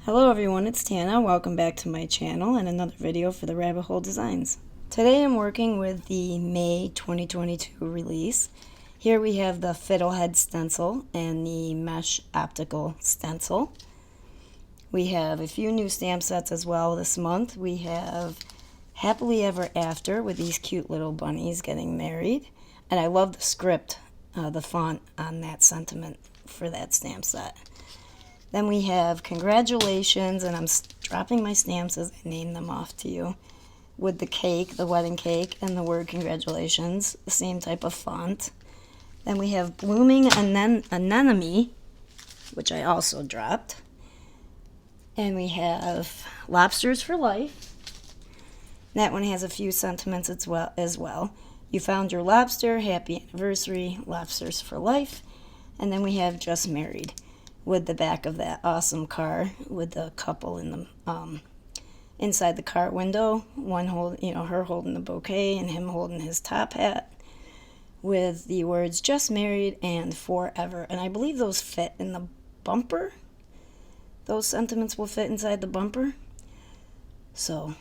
Hello everyone, it's Tana. Welcome back to my channel and another video for the Rabbit Hole Designs. Today I'm working with the May 2022 release. Here we have the Fiddlehead stencil and the Mesh optical stencil. We have a few new stamp sets as well this month. We have Happily Ever After with these cute little bunnies getting married. And I love the script, the font on that sentiment for that stamp set. Then we have Congratulations, and I'm dropping my stamps as I name them off to you, with the cake, the wedding cake, and the word Congratulations, the same type of font. Then we have Blooming Anemone, which I also dropped. And we have Lobsters for Life. That one has a few sentiments as well. You found your lobster, happy anniversary, lobsters for life. And then we have Just Married, with the back of that awesome car with the couple in the inside the car window, her holding the bouquet and him holding his top hat, with the words Just Married and Forever. And I believe those fit in the bumper. Those sentiments will fit inside the bumper. So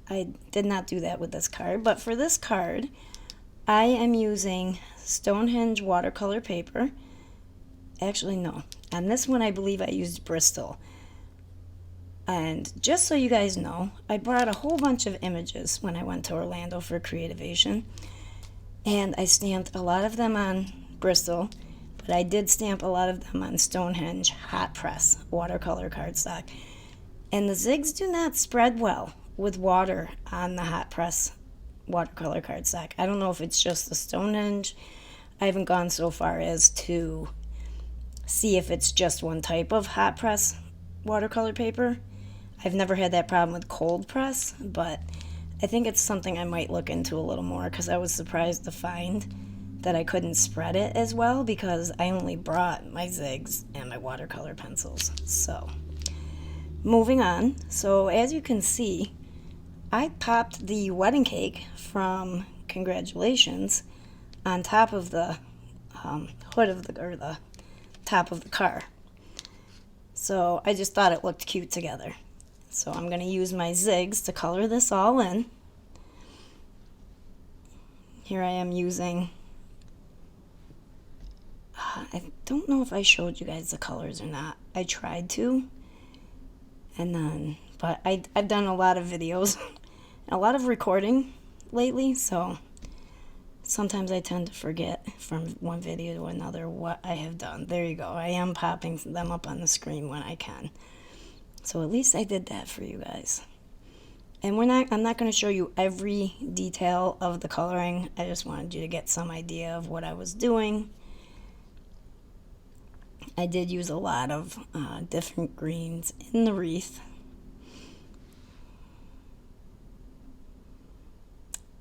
I did not do that with this card, but for this card I am using Stonehenge watercolor paper. Actually, no. On this one, I believe I used Bristol. And just so you guys know, I brought a whole bunch of images when I went to Orlando for Creativation. And I stamped a lot of them on Bristol, but I did stamp a lot of them on Stonehenge hot press watercolor cardstock. And the zigs do not spread well with water on the hot press watercolor cardstock. I don't know if it's just the Stonehenge. I haven't gone so far as to see if it's just one type of hot press watercolor paper. I've never had that problem with cold press, but I think it's something I might look into a little more, because I was surprised to find that I couldn't spread it as well because I only brought my zigs and my watercolor pencils. So moving on, so as you can see, I popped the wedding cake from Congratulations on top of the hood of the top of the car. So I just thought it looked cute together. So I'm going to use my zigs to color this all in. Here I am using, I don't know if I showed you guys the colors or not. I tried to, but I've done a lot of videos, a lot of recording lately, so sometimes I tend to forget from one video to another what I have done. There you go. I am popping them up on the screen when I can. So at least I did that for you guys. And I'm not going to show you every detail of the coloring. I just wanted you to get some idea of what I was doing. I did use a lot of different greens in the wreath.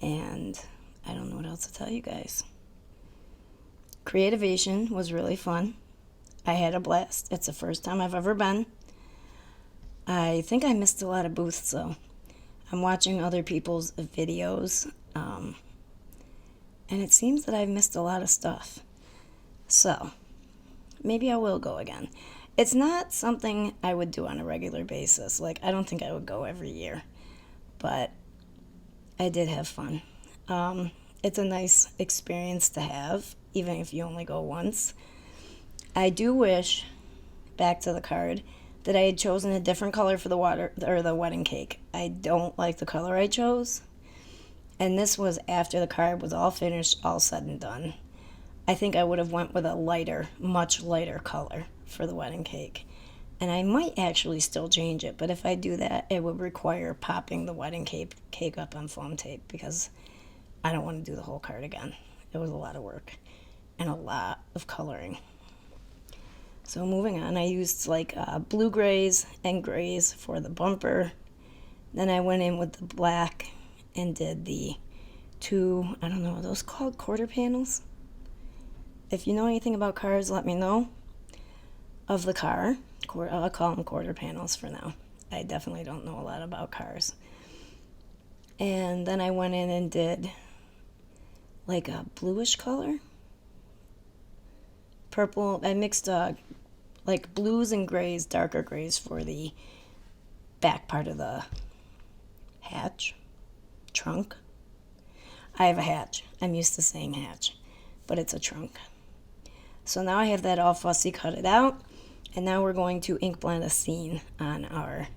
And I don't know what else to tell you guys. Creativation was really fun. I had a blast. It's the first time I've ever been. I think I missed a lot of booths, though. I'm watching other people's videos, and it seems that I've missed a lot of stuff. So maybe I will go again. It's not something I would do on a regular basis. Like, I don't think I would go every year, but I did have fun. It's a nice experience to have, even if you only go once. I do wish, back to the card, that I had chosen a different color for the wedding cake. I don't like the color I chose, and this was after the card was all finished, all said and done. I think I would have went with a lighter, much lighter color for the wedding cake. And I might actually still change it, but if I do that, it would require popping the wedding cake up on foam tape, because I don't want to do the whole card again. It was a lot of work and a lot of coloring. So moving on, I used like blue grays and grays for the bumper. Then I went in with the black and did the two, I don't know, are those called quarter panels? If you know anything about cars, let me know. Of the car, I'll call them quarter panels for now. I definitely don't know a lot about cars. And then I went in and did like a bluish color. Purple, I mixed like blues and grays, darker grays for the back part of the trunk. I have a hatch. I'm used to saying hatch, but it's a trunk. So now I have that all fussy cut it out, and now we're going to ink blend a scene on our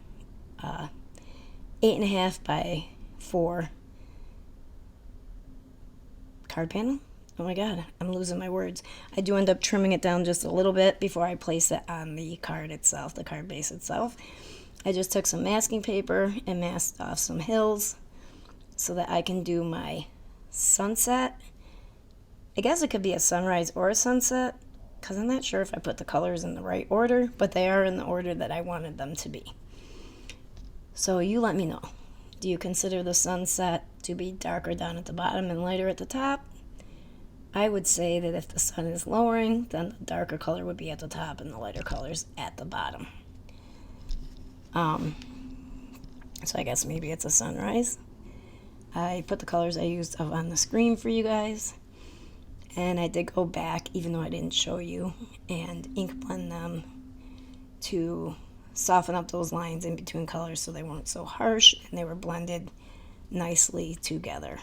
8.5 by 4 card panel. Oh my god, I'm losing my words. I do end up trimming it down just a little bit before I place it on the card itself, the card base itself. I just took some masking paper and masked off some hills so that I can do my sunset. I guess it could be a sunrise or a sunset, because I'm not sure if I put the colors in the right order, but they are in the order that I wanted them to be. So you let me know. Do you consider the sunset to be darker down at the bottom and lighter at the top? I would say that if the sun is lowering, then the darker color would be at the top and the lighter colors at the bottom. So I guess maybe it's a sunrise. I put the colors I used up on the screen for you guys. And I did go back, even though I didn't show you, and ink blend them to soften up those lines in between colors so they weren't so harsh and they were blended nicely together.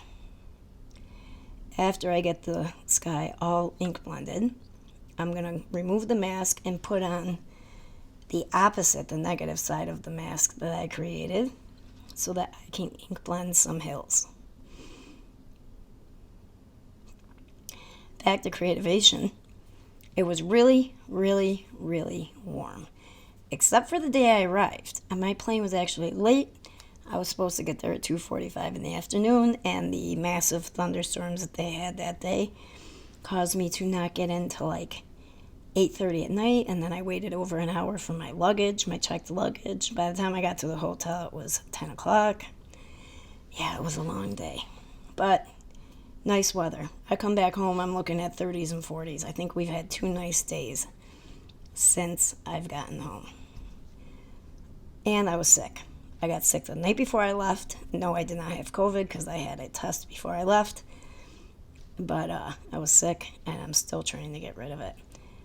After I get the sky all ink blended, I'm going to remove the mask and put on the opposite, the negative side of the mask that I created so that I can ink blend some hills. Back to Creativation, it was really, really, really warm. Except for the day I arrived. And my plane was actually late. I was supposed to get there at 2:45 in the afternoon, and the massive thunderstorms that they had that day caused me to not get in till like 8:30 at night, and then I waited over an hour for my luggage, my checked luggage. By the time I got to the hotel, it was 10 o'clock. Yeah, it was a long day. But nice weather. I come back home, I'm looking at 30s and 40s. I think we've had 2 nice days since I've gotten home. And I was sick. I got sick the night before I left. No, I did not have COVID because I had a test before I left. But I was sick, and I'm still trying to get rid of it.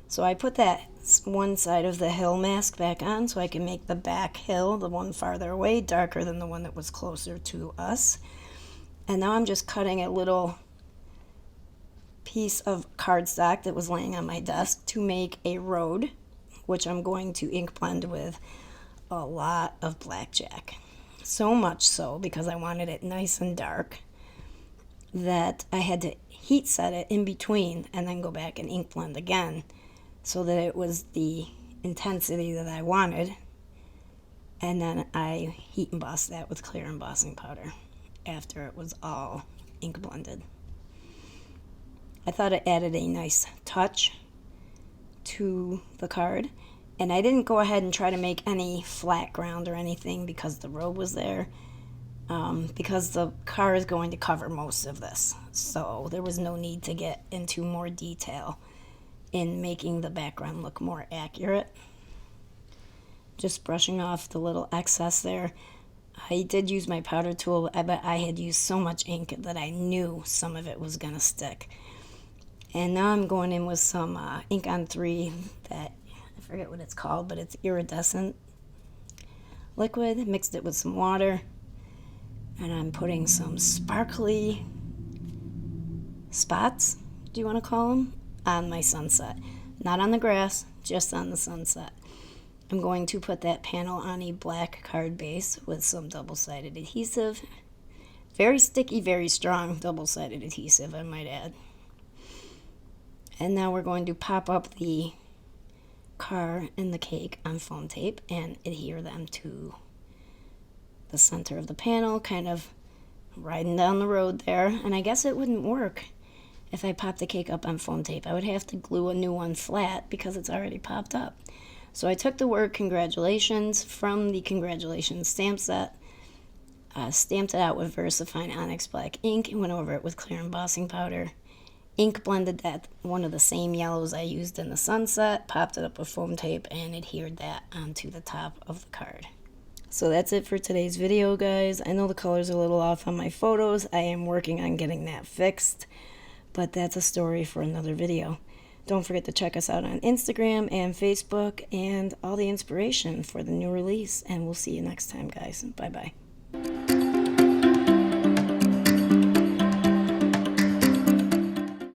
So I put that one side of the hill mask back on so I can make the back hill, the one farther away, darker than the one that was closer to us. And now I'm just cutting a little piece of cardstock that was laying on my desk to make a road, which I'm going to ink blend with a lot of blackjack. So much so, because I wanted it nice and dark, that I had to heat set it in between and then go back and ink blend again so that it was the intensity that I wanted. And then I heat embossed that with clear embossing powder after it was all ink blended. I thought it added a nice touch to the card. And I didn't go ahead and try to make any flat ground or anything because the road was there. Because the car is going to cover most of this. So there was no need to get into more detail in making the background look more accurate. Just brushing off the little excess there. I did use my powder tool, but I had used so much ink that I knew some of it was going to stick. And now I'm going in with some ink on 3 that, I forget what it's called, but it's iridescent liquid. Mixed it with some water. And I'm putting some sparkly spots, do you want to call them, on my sunset. Not on the grass, just on the sunset. I'm going to put that panel on a black card base with some double-sided adhesive. Very sticky, very strong double-sided adhesive, I might add. And now we're going to pop up the car and the cake on foam tape and adhere them to the center of the panel, kind of riding down the road there. And I guess it wouldn't work if I popped the cake up on foam tape. I would have to glue a new one flat because it's already popped up. So I took the word congratulations from the congratulations stamp set, stamped it out with VersaFine Onyx Black ink, and went over it with clear embossing powder. Ink blended that, one of the same yellows I used in the sunset, popped it up with foam tape, and adhered that onto the top of the card. So that's it for today's video, guys. I know the color's a little off on my photos. I am working on getting that fixed, but that's a story for another video. Don't forget to check us out on Instagram and Facebook and all the inspiration for the new release. And we'll see you next time, guys. Bye-bye.